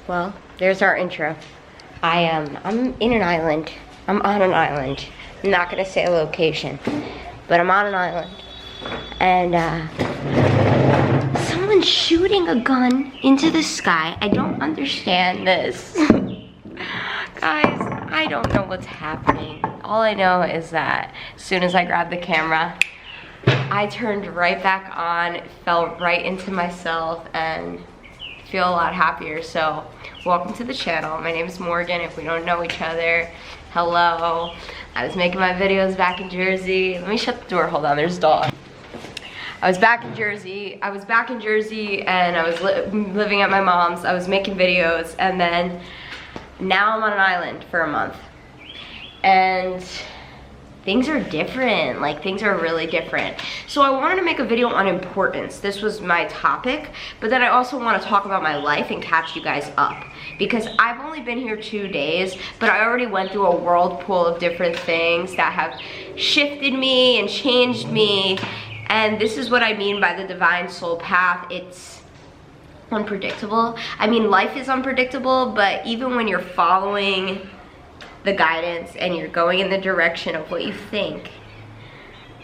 Well, there's our intro. I'm in an island. I'm on an island. I'm not gonna say a location, but I'm on an island. And someone's shooting a gun into the sky. I don't understand this. Guys, I don't know what's happening. All I know is that as soon as I grabbed the camera, I turned right back on, fell right into myself, and feel a lot happier. So welcome to the channel. My name is Morgan. If we don't know each other, hello. I was making my videos back in Jersey. Let me shut the door. Hold on, there's a dog. I was back in Jersey and I was living at my mom's. I was making videos, and then now I'm on an island for a month. And things are different, like things are really different. So I wanted to make a video on importance. This was my topic, but then I also want to talk about my life and catch you guys up. Because I've only been here 2 days, but I already went through a whirlpool of different things that have shifted me and changed me. And this is what I mean by the divine soul path. It's unpredictable. I mean, life is unpredictable, but even when you're following the guidance and you're going in the direction of what you think,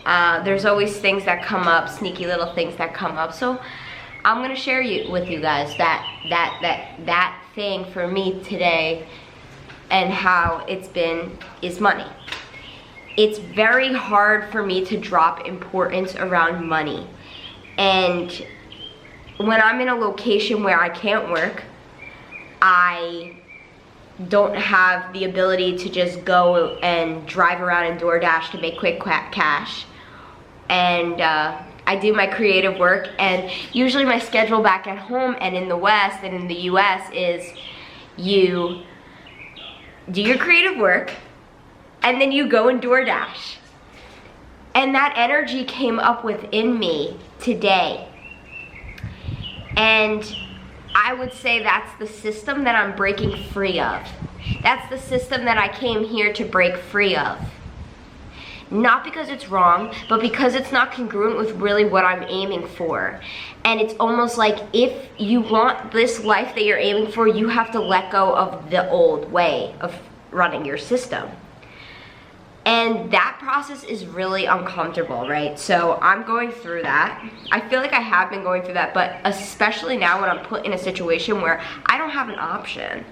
there's always things that come up, sneaky little things that come up. So I'm gonna share with you guys that thing for me today and how it's been is money. It's very hard for me to drop importance around money. And when I'm in a location where I can't work, I don't have the ability to just go and drive around in DoorDash to make quick cash. And I do my creative work, and usually my schedule back at home and in the West and in the US is you do your creative work and then you go and DoorDash. And that energy came up within me today. And I would say that's the system that I'm breaking free of. That's the system that I came here to break free of. Not because it's wrong, but because it's not congruent with really what I'm aiming for. And it's almost like if you want this life that you're aiming for, you have to let go of the old way of running your system. And that process is really uncomfortable, right? So I'm going through that. I feel like I have been going through that, but especially now when I'm put in a situation where I don't have an option.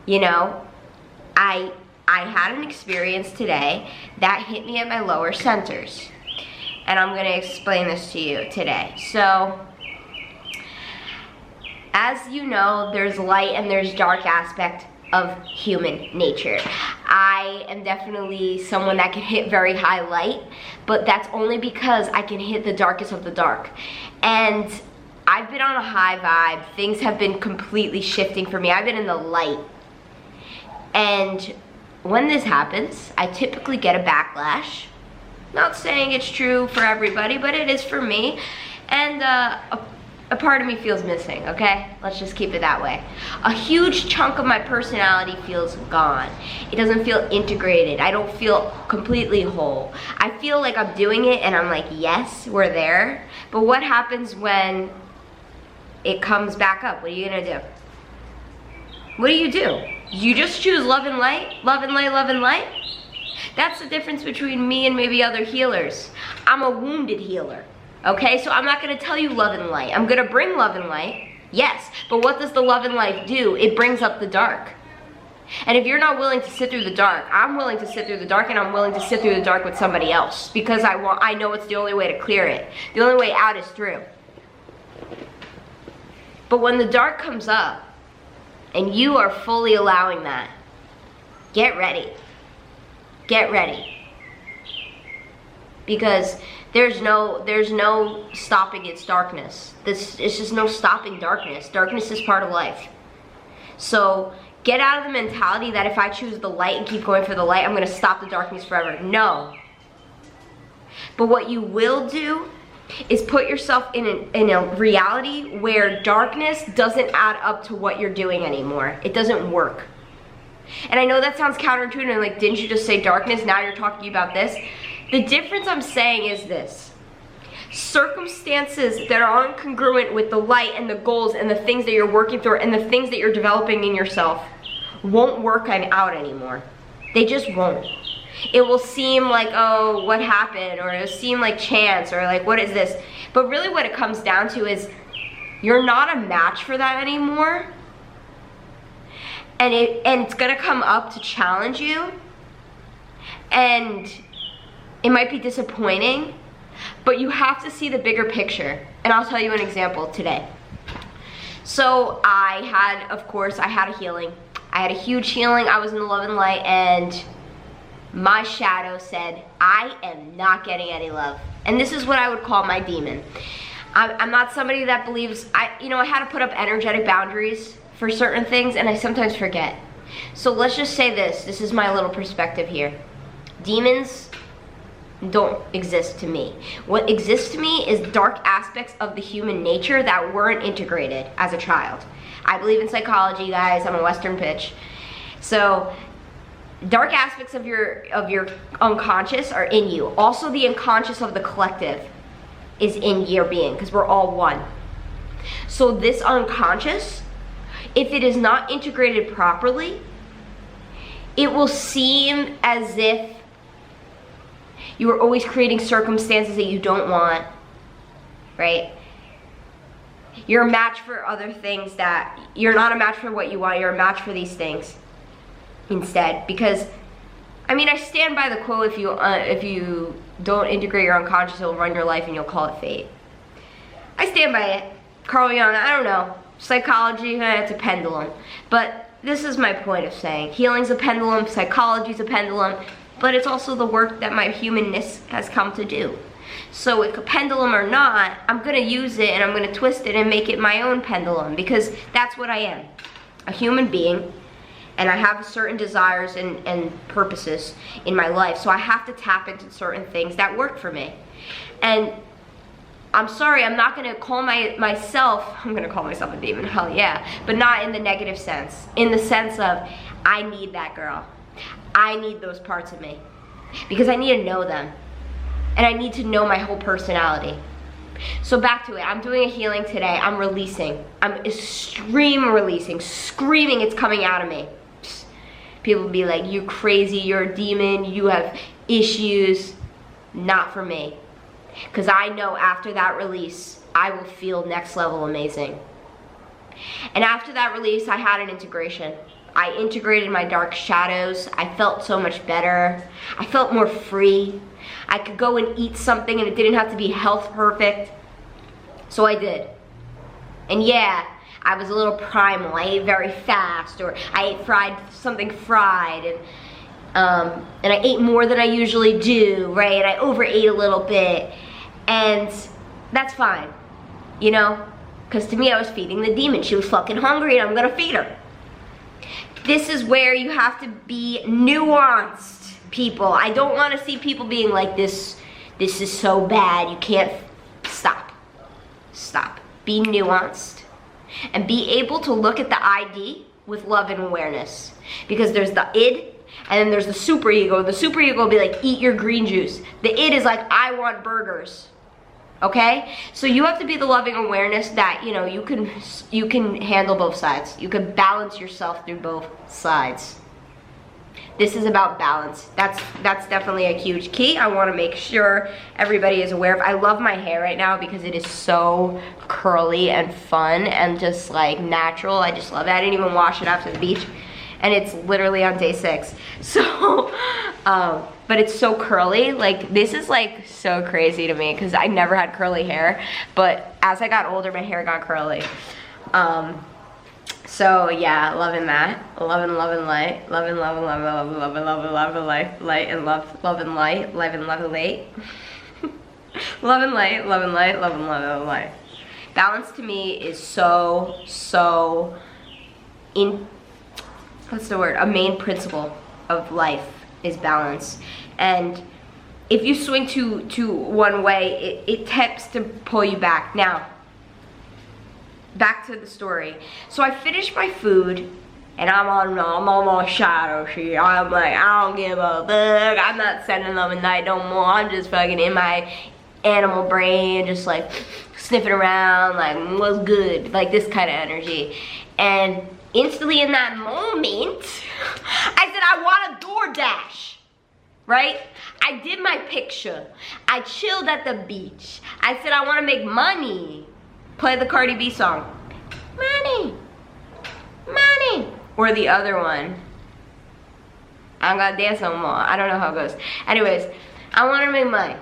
You know, I had an experience today that hit me at my lower centers. And I'm gonna explain this to you today. So, as you know, there's light and there's dark aspect of human nature. I am definitely someone that can hit very high light, but that's only because I can hit the darkest of the dark. And I've been on a high vibe. Things have been completely shifting for me. I've been in the light. And when this happens, I typically get a backlash. Not saying it's true for everybody, but it is for me. And a part of me feels missing, okay? Let's just keep it that way. A huge chunk of my personality feels gone. It doesn't feel integrated. I don't feel completely whole. I feel like I'm doing it and I'm like, yes, we're there. But what happens when it comes back up? What are you gonna do? What do? You just choose love and light? Love and light, love and light? That's the difference between me and maybe other healers. I'm a wounded healer. Okay, so I'm not gonna tell you love and light. I'm gonna bring love and light, yes, but what does the love and light do? It brings up the dark. And if you're not willing to sit through the dark, I'm willing to sit through the dark, and I'm willing to sit through the dark with somebody else because I know it's the only way to clear it. The only way out is through. But when the dark comes up and you are fully allowing that, get ready. Get ready. Because there's no stopping its darkness. It's just no stopping darkness. Darkness is part of life. So get out of the mentality that if I choose the light and keep going for the light, I'm gonna stop the darkness forever. No. But what you will do is put yourself in a reality where darkness doesn't add up to what you're doing anymore. It doesn't work. And I know that sounds counterintuitive, like, didn't you just say darkness? Now you're talking about this. The difference I'm saying is this. circumstances that are incongruent with the light and the goals and the things that you're working through and the things that you're developing in yourself won't work out anymore. They just won't. It will seem like, oh, what happened? Or it'll seem like chance, or like, what is this? But really what it comes down to is you're not a match for that anymore. And it's gonna come up to challenge you. And it might be disappointing, but you have to see the bigger picture. And I'll tell you an example today. So I had a healing. I had a huge healing. I was in the love and light, and my shadow said, I am not getting any love. And this is what I would call my demon. I'm not somebody that believes, I had to put up energetic boundaries for certain things, and I sometimes forget. So let's just say this is my little perspective here. Demons don't exist to me. What exists to me is dark aspects of the human nature that weren't integrated as a child. I believe in psychology, guys. I'm a Western bitch. So dark aspects of your unconscious are in you. Also, the unconscious of the collective is in your being, because we're all one. So this unconscious, if it is not integrated properly, it will seem as if you are always creating circumstances that you don't want, right? You're a match for other things that, you're not a match for what you want, you're a match for these things instead. Because, I stand by the quote, if you don't integrate your unconscious, it'll run your life and you'll call it fate. I stand by it. Carl Jung, I don't know. Psychology, it's a pendulum. But this is my point of saying, healing's a pendulum, psychology's a pendulum, but it's also the work that my humanness has come to do. So if a pendulum or not, I'm gonna use it and I'm gonna twist it and make it my own pendulum, because that's what I am, a human being, and I have certain desires and purposes in my life, so I have to tap into certain things that work for me. And I'm sorry, I'm not gonna call myself, I'm gonna call myself a demon, hell yeah, but not in the negative sense, in the sense of, I need that girl. I need those parts of me, because I need to know them, and I need to know my whole personality. So back to it, I'm doing a healing today, I'm releasing, I'm extreme releasing, screaming, it's coming out of me. People be like, you're crazy, you're a demon, you have issues. Not for me, because I know after that release, I will feel next level amazing. And after that release, I had an integration. I integrated my dark shadows. I felt so much better. I felt more free. I could go and eat something and it didn't have to be health perfect. So I did. And yeah, I was a little primal. I ate very fast, or I ate something fried, and I ate more than I usually do, right? And I overate a little bit. And that's fine, because to me I was feeding the demon. She was fucking hungry and I'm gonna feed her. This is where you have to be nuanced, people. I don't want to see people being like, this is so bad, you can't, stop. Be nuanced and be able to look at the ID with love and awareness, because there's the id and then there's the superego. The superego will be like, eat your green juice. The id is like, I want burgers. Okay? So you have to be the loving awareness that, you can handle both sides. You can balance yourself through both sides. This is about balance. That's definitely a huge key. I want to make sure everybody is aware of. I love my hair right now because it is so curly and fun and just like natural. I just love it. I didn't even wash it after the beach, and it's literally on day 6. So, but it's so curly. Like, this is like so crazy to me because I never had curly hair, but as I got older, my hair got curly. So yeah, loving that. Loving light. Loving light. Light and love and light. Live and love and light. Loving light. Balance to me is so what's the word? A main principle of life is balance. And if you swing to one way, it tends to pull you back. Now, back to the story. So I finished my food, and I'm on my shadow sheet. I'm like, I don't give a fuck. I'm not sending them a night no more. I'm just fucking in my animal brain, just like sniffing around, like what's good, like this kind of energy. And instantly in that moment, I said I want a DoorDash, right? I did my picture. I chilled at the beach. I said I want to make money. Play the Cardi B song. Money, money. Or the other one. I'm gonna dance no more. I don't know how it goes. Anyways, I want to make money.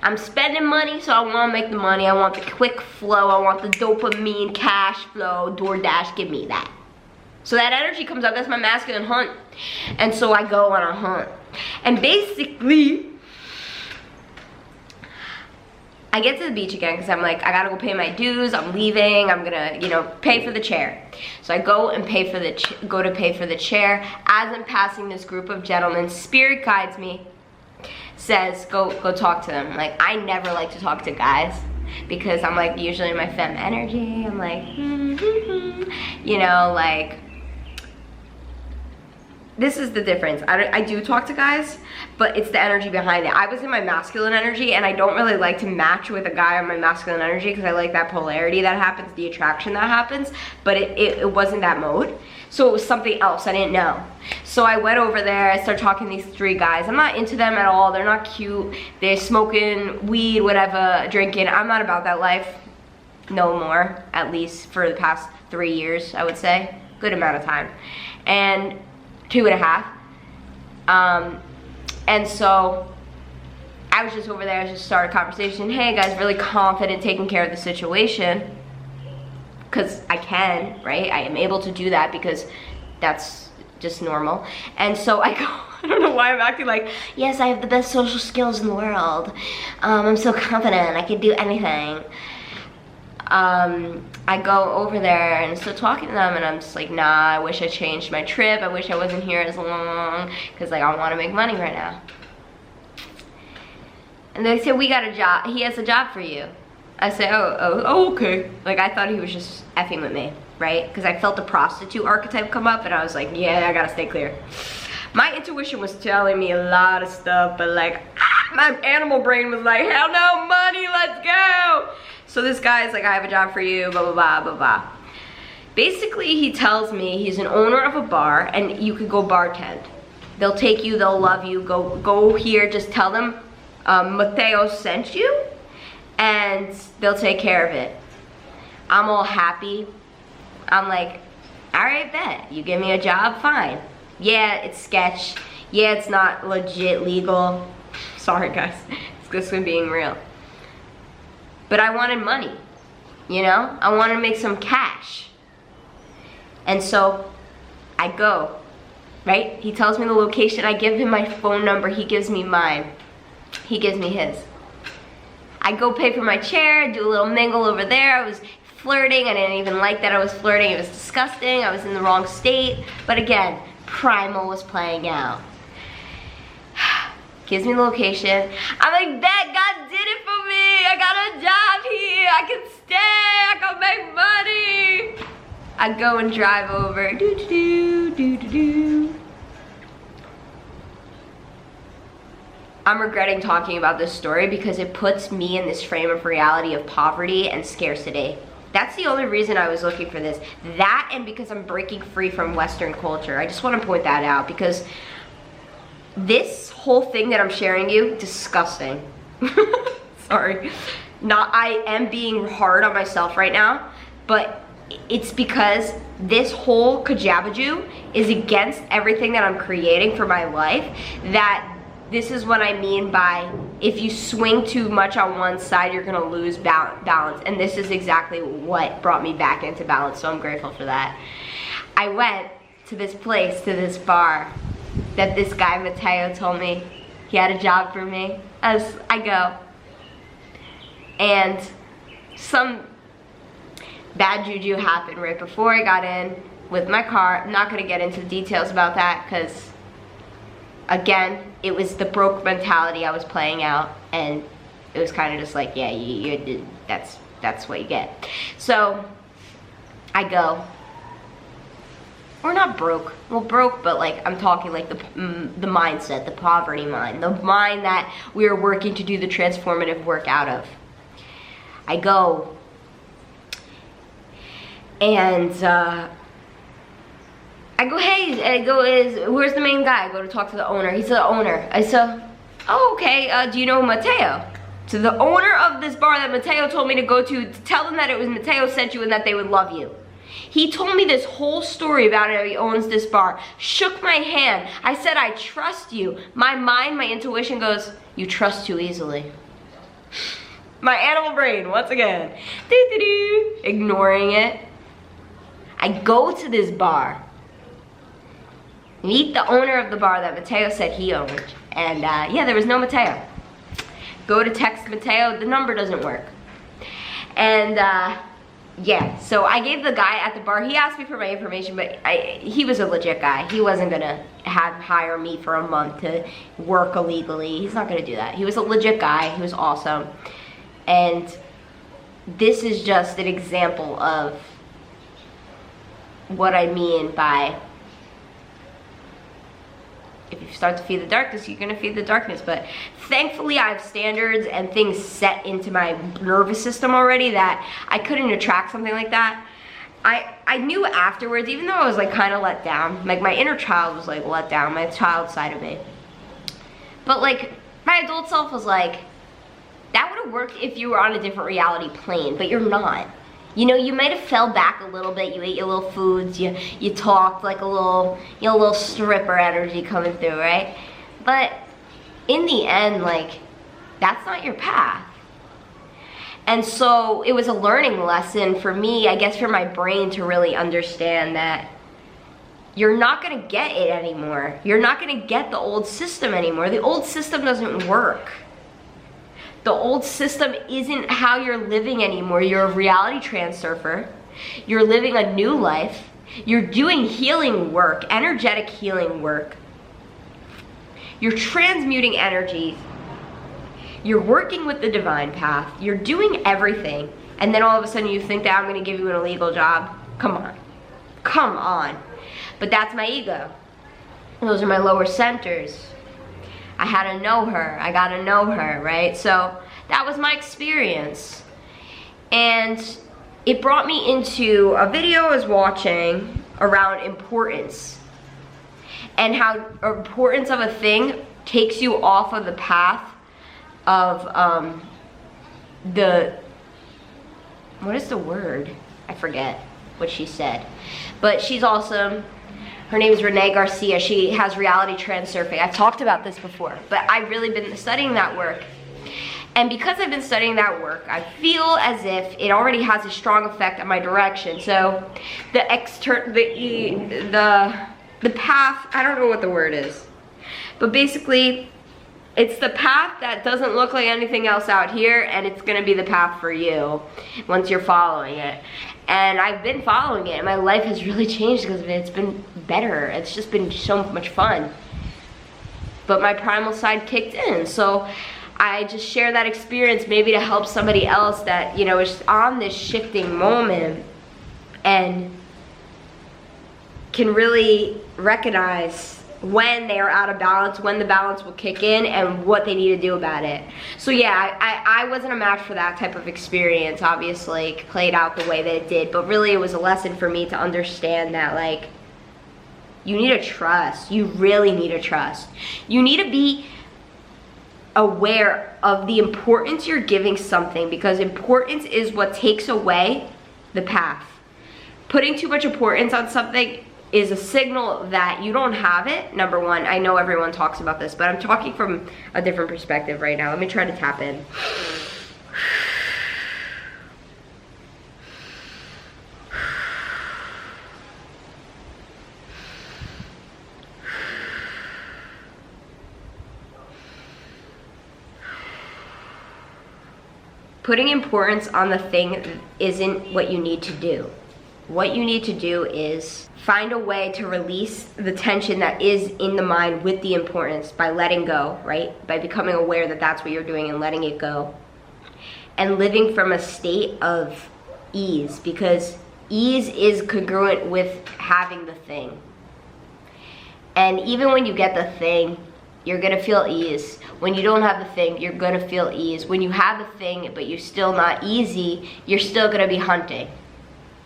I'm spending money, so I want to make the money. I want the quick flow. I want the dopamine, cash flow. DoorDash, give me that. So that energy comes up. That's my masculine hunt. And so I go on a hunt. And basically, I get to the beach again because I'm like, I gotta go pay my dues. I'm leaving. I'm gonna, you know, pay for the chair. So I go and pay for the pay for the chair. As I'm passing this group of gentlemen, spirit guides me. Says go talk to them. Like, I never like to talk to guys because I'm like usually in my femme energy. I'm like, you know, like, this is the difference. I do talk to guys, but it's the energy behind it. I was in my masculine energy, and I don't really like to match with a guy on my masculine energy because I like that polarity that happens, the attraction that happens, but it wasn't that mode. So it was something else I didn't know. So I went over there, I started talking to these 3 guys. I'm not into them at all. They're not cute. They're smoking weed, whatever, drinking. I'm not about that life no more, at least for the past 3 years, I would say. Good amount of time. And 2.5. And so I was just over there, I just started a conversation. Hey guys, really confident taking care of the situation. Because I can, right? I am able to do that because that's just normal. And so I go, I don't know why I'm acting like, yes, I have the best social skills in the world. I'm so confident, I can do anything. I go over there and start talking to them, and I'm just like, nah, I wish I changed my trip. I wish I wasn't here as long because, like, I want to make money right now. And they say, we got a job. He has a job for you. I say, oh, okay. Like, I thought he was just effing with me, right? Because I felt the prostitute archetype come up, and I was like, yeah, I gotta stay clear. My intuition was telling me a lot of stuff, but like, my animal brain was like, hell no, money, let's go. So this guy's like, I have a job for you, blah, blah, blah, blah, blah. Basically, he tells me he's an owner of a bar, and you could go bartend. They'll take you, they'll love you, go here, just tell them Mateo sent you, and they'll take care of it. I'm all happy. I'm like, all right, bet. You give me a job, fine. Yeah, it's sketch. Yeah, it's not legit legal. Sorry, guys. It's just being real. But I wanted money, you know? I wanted to make some cash. And so I go, right? He tells me the location. I give him my phone number. He gives me mine. He gives me his. I go pay for my chair, do a little mingle over there. I was flirting. I didn't even like that I was flirting. It was disgusting. I was in the wrong state. But again, primal was playing out. Gives me the location. I'm like, bet God did it for me. I got a job here. I can stay. I can make money. I go and drive over. Do. I'm regretting talking about this story because it puts me in this frame of reality of poverty and scarcity. That's the only reason I was looking for this. That, and because I'm breaking free from Western culture. I just want to point that out because this whole thing that I'm sharing you, disgusting. Sorry. I am being hard on myself right now, but it's because this whole kajabaju is against everything that I'm creating for my life. That this is what I mean by, if you swing too much on one side, you're gonna lose balance. And this is exactly what brought me back into balance, so I'm grateful for that. I went to this place, to this bar, that this guy, Mateo, told me he had a job for me. As I go. And some bad juju happened right before I got in with my car. I'm not gonna get into details about that because, again, it was the broke mentality I was playing out, and it was kind of just like, yeah, that's what you get. So I go. or not broke, well broke, but like I'm talking like the mindset, the poverty mind, the mind that we are working to do the transformative work out of. I go and I go, hey, where's the main guy? I go to talk to the owner. He's the owner. I said, oh, okay, do you know Mateo? To the owner of this bar that Mateo told me to go to tell them that it was Mateo sent you and that they would love you. He told me this whole story about how he owns this bar. Shook my hand. I said, I trust you. My mind, my intuition goes, you trust too easily. My animal brain, once again, ignoring it. I go to this bar. Meet the owner of the bar that Mateo said he owned. And yeah, there was no Mateo. Go to text Mateo, the number doesn't work. And yeah, so I gave the guy at the bar, he asked me for my information, but he was a legit guy. He wasn't gonna hire me for a month to work illegally. He's not gonna do that. He was a legit guy, he was awesome. And this is just an example of what I mean by, if you start to feed the darkness, you're gonna feed the darkness. But thankfully I have standards and things set into my nervous system already that I couldn't attract something like that. I knew afterwards, even though I was like kind of let down, like my inner child was like let down, my child side of me. But like my adult self was like, that would have worked if you were on a different reality plane, but you're not. You know, you might have fell back a little bit, you ate your little foods, you talked like a little, you know, little stripper energy coming through, right? But in the end, like, that's not your path. And so it was a learning lesson for me, I guess for my brain to really understand that you're not gonna get it anymore. You're not gonna get the old system anymore. The old system doesn't work. The old system isn't how you're living anymore. You're a reality transurfer. You're living a new life. You're doing healing work, energetic healing work. You're transmuting energies. You're working with the divine path. You're doing everything. And then all of a sudden you think that I'm gonna give you an illegal job? Come on, come on. But that's my ego. Those are my lower centers. I had to know her, I got to know her, right? So that was my experience. And it brought me into a video I was watching around importance. And how importance of a thing takes you off of the path of what is the word? I forget what she said. But she's awesome. Her name is Renee Garcia. She has reality transurfing. I've talked about this before, but I've really been studying that work. And because I've been studying that work, I feel as if it already has a strong effect on my direction. So the path, I don't know what the word is, but basically it's the path that doesn't look like anything else out here, and it's gonna be the path for you once you're following it. And I've been following it, and my life has really changed because of it. It's been better. It's just been so much fun. But my primal side kicked in, so I just share that experience maybe to help somebody else that, you know, is on this shifting moment and can really recognize when they are out of balance, when the balance will kick in, and what they need to do about it. So yeah, I wasn't a match for that type of experience. Obviously, it played out the way that it did, but really it was a lesson for me to understand that, like, you need to trust. You really need to trust. You need to be aware of the importance you're giving something, because importance is what takes away the path. Putting too much importance on something is a signal that you don't have it, number one. I know everyone talks about this, but I'm talking from a different perspective right now. Let me try to tap in. Putting importance on the thing isn't what you need to do. What you need to do is find a way to release the tension that is in the mind with the importance by letting go, right? By becoming aware that that's what you're doing and letting it go. And living from a state of ease, because Ease is congruent with having the thing. And even when you get the thing, you're gonna feel ease. When you don't have the thing, you're gonna feel ease. When you have the thing, but you're still not easy, you're still gonna be hunting.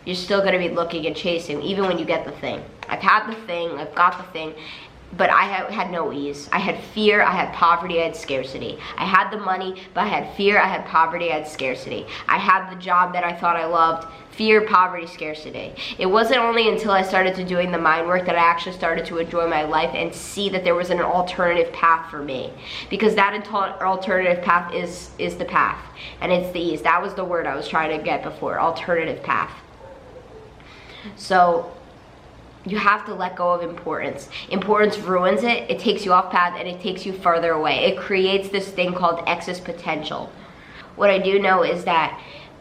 You're still gonna be looking and chasing, even when you get the thing. I've had the thing, I've got the thing, but I had no ease. I had fear, I had poverty, I had scarcity. I had the money, but I had fear, I had poverty, I had scarcity. I had the job that I thought I loved, fear, poverty, scarcity. It wasn't only until I started to doing the mind work that I actually started to enjoy my life and see that there was an alternative path for me. Because that alternative path is the path, and it's the ease. That was the word I was trying to get before, alternative path. So you have to let go of importance. Importance ruins it, it takes you off path, and it takes you further away. It creates this thing called excess potential. What I do know is that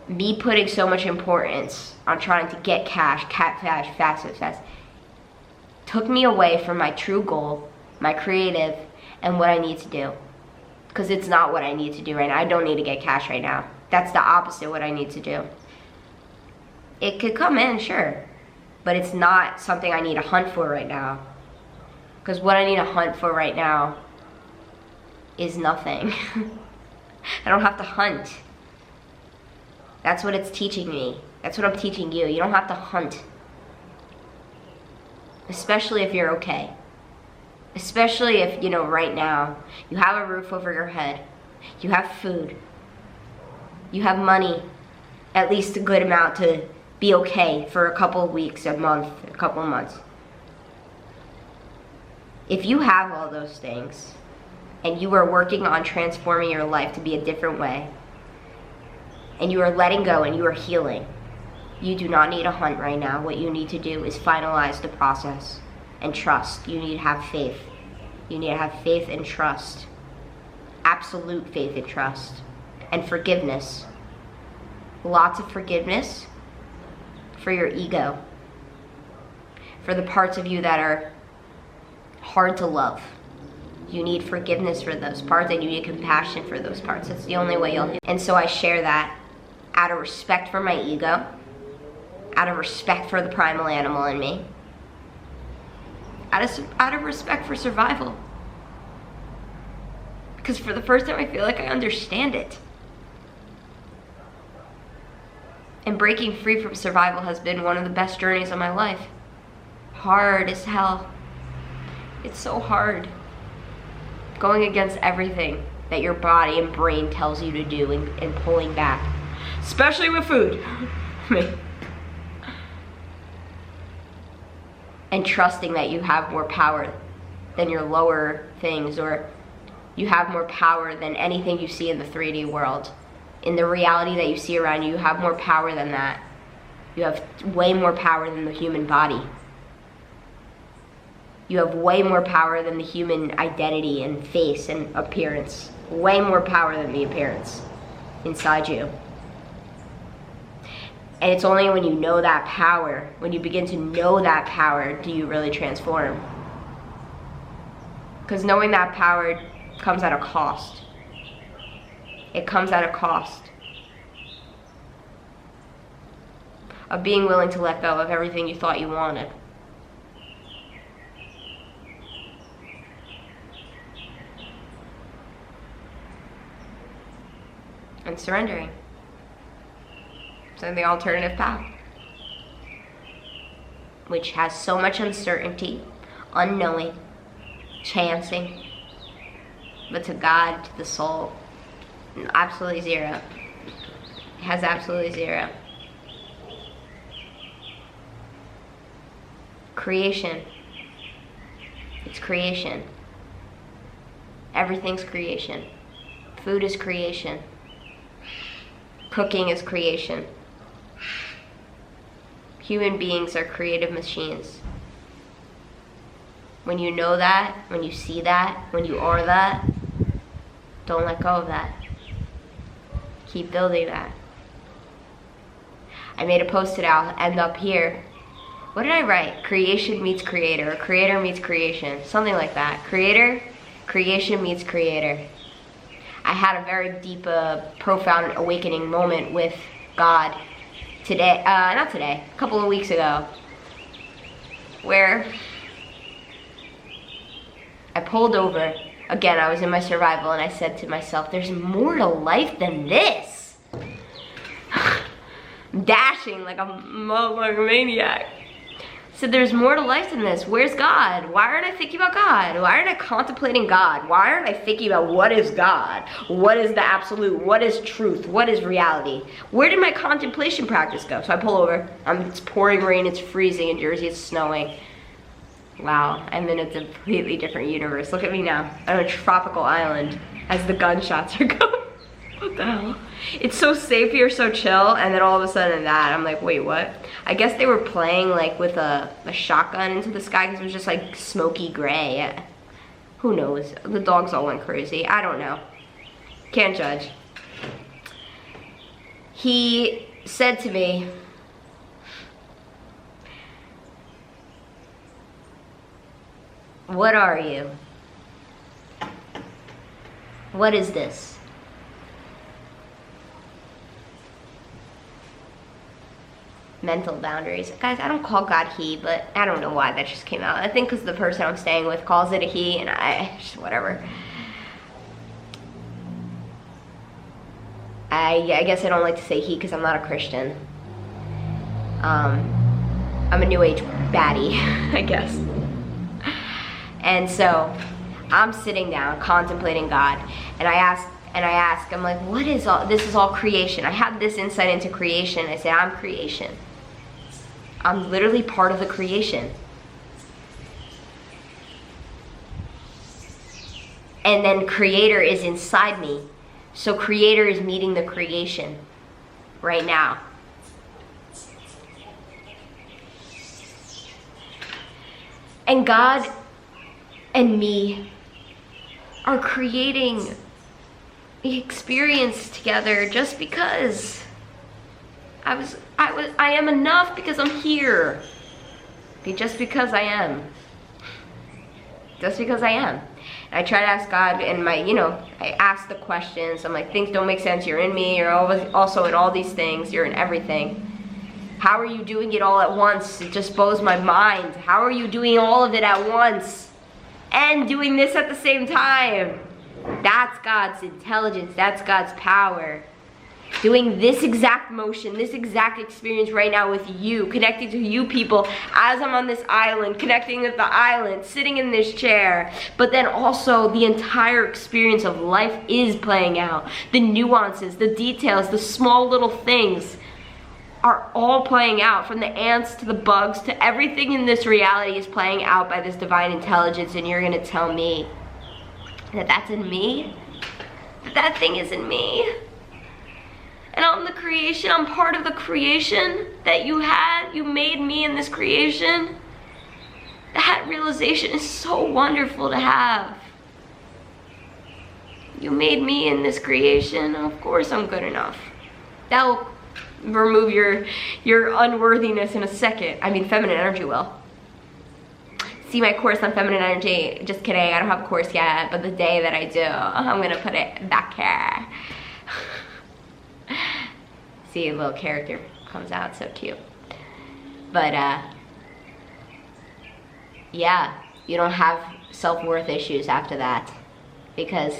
me putting so much importance on trying to get cash, fast, took me away from my true goal, my creative, and what I need to do. Because it's not what I need to do right now. I don't need to get cash right now. That's the opposite of what I need to do. It could come in, sure, but it's not something I need to hunt for right now. Because what I need to hunt for right now is nothing. I don't have to hunt. That's what it's teaching me. That's what I'm teaching you. You don't have to hunt. Especially if you're okay. Especially if, right now, you have a roof over your head. You have food. You have money. At least a good amount to be okay for a couple of weeks, a month, a couple of months. If you have all those things, and you are working on transforming your life to be a different way, and you are letting go and you are healing, you do not need a hunt right now. What you need to do is finalize the process and trust. You need to have faith. You need to have faith and trust. Absolute faith and trust. And forgiveness. Lots of forgiveness for your ego. For the parts of you that are hard to love. You need forgiveness for those parts, and you need compassion for those parts. That's the only way you'll heal. And so I share that out of respect for my ego, out of respect for the primal animal in me, out of respect for survival. Because for the first time I feel like I understand it. And breaking free from survival has been one of the best journeys of my life. Hard as hell. It's so hard. Going against everything that your body and brain tells you to do and pulling back. Especially with food. And trusting that you have more power than your lower things, or you have more power than anything you see in the 3D world. In the reality that you see around you, you have more power than that. You have way more power than the human body. You have way more power than the human identity and face and appearance. Way more power than the appearance inside you. And it's only when you know that power, when you begin to know that power, do you really transform. Because knowing that power comes at a cost. It comes at a cost of being willing to let go of everything you thought you wanted. And surrendering. So the alternative path, which has so much uncertainty, unknowing, chancing, but to God, to the soul, absolutely zero. It has absolutely zero. Creation. It's creation. Everything's creation. Food is creation. Cooking is creation. Human beings are creative machines. When you know that, when you see that, when you are that, don't let go of that. Keep building that. I made a post today, I'll end up here. What did I write? Creation meets creator, or creator meets creation, something like that. Creator, creation meets creator. I had a very deep, profound awakening moment with God today, not today, a couple of weeks ago, where I pulled over. Again, I was in my survival, and I said to myself, there's more to life than this. Dashing like a motherfucking maniac. So there's more to life than this. Where's God? Why aren't I thinking about God? Why aren't I contemplating God? Why aren't I thinking about what is God? What is the absolute? What is truth? What is reality? Where did my contemplation practice go? So I pull over. It's pouring rain. It's freezing in Jersey. It's snowing. Wow, I'm in a completely different universe. Look at me now. I'm on a tropical island as the gunshots are going. What the hell? It's so safe here, so chill, and then all of a sudden that, I'm like, wait, what? I guess they were playing like with a shotgun into the sky because it was just like smoky gray. Who knows? The dogs all went crazy. I don't know. Can't judge. He said to me, what are you? What is this? Mental boundaries. Guys, I don't call God he, but I don't know why that just came out. I think because the person I'm staying with calls it a he, and I just whatever. I guess I don't like to say he because I'm not a Christian. I'm a new age baddie, I guess. And so I'm sitting down contemplating God, and I ask, I'm like, what is all, this is all creation. I had this insight into creation. I said, I'm creation. I'm literally part of the creation. And then creator is inside me. So creator is meeting the creation right now. And God and me are creating the experience together just because I am enough because I'm here. Okay, just because I am. Just because I am. And I try to ask God, and I ask the questions. I'm like, things don't make sense. You're in me. You're also in all these things. You're in everything. How are you doing it all at once? It just blows my mind. How are you doing all of it at once and doing this at the same time? That's God's intelligence. That's God's power. Doing this exact motion, this exact experience right now with you, connecting to you people as I'm on this island, connecting with the island, sitting in this chair. But then also the entire experience of life is playing out. The nuances, the details, the small little things are all playing out, from the ants to the bugs to everything in this reality is playing out by this divine intelligence. And you're gonna tell me that that's in me? That thing is in me? And I'm the creation, I'm part of the creation that you had. You made me in this creation. That realization is so wonderful to have. You made me in this creation. Of course I'm good enough. That'll remove your unworthiness in a second. I mean, feminine energy will. See my course on feminine energy. Just kidding, I don't have a course yet, but the day that I do, I'm gonna put it back here. See, a little character comes out, so cute. But yeah, you don't have self-worth issues after that, because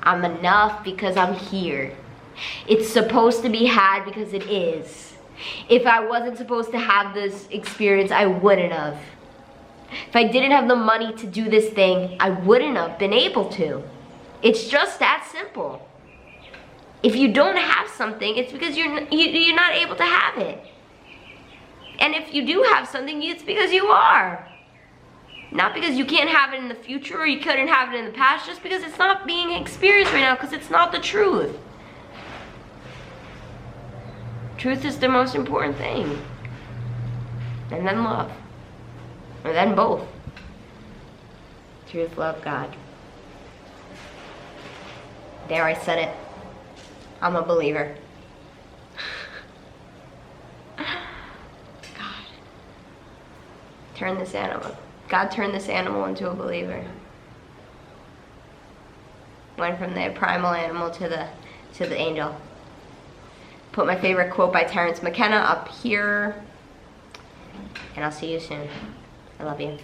I'm enough because I'm here. It's supposed to be had because it is. If I wasn't supposed to have this experience, I wouldn't have. If I didn't have the money to do this thing, I wouldn't have been able to. It's just that simple. If you don't have something, it's because you're not able to have it. And if you do have something, it's because you are. Not because you can't have it in the future or you couldn't have it in the past, just because it's not being experienced right now, because it's not the truth. Truth is the most important thing. And then love. Or then both. Truth, love, God. There, I said it. I'm a believer. God. Turn this animal. God turned this animal into a believer. Went from the primal animal to the angel. Put my favorite quote by Terrence McKenna up here. And I'll see you soon. I love you.